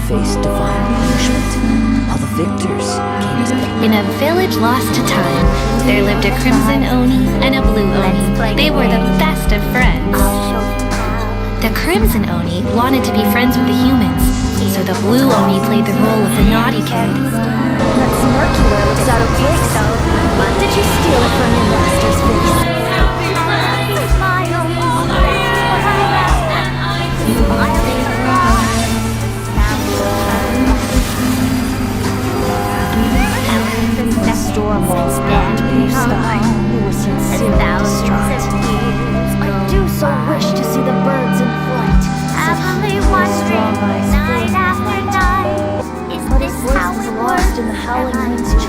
faced divine punishment, while the victors came to In a village lost to time, there lived a crimson Oni and a blue Oni. They were the best of friends. The crimson Oni wanted to be friends with the humans, so the blue Oni played the role of the naughty kid. That smirky looks out of place. Did you steal it from your master's face? Storm walls and blue sky, he was sincerely distraught. I do so wish to see the birds in flight. Happily wandering night after night. Is But this his voice how is it lost works? in the howling Am I wind's church.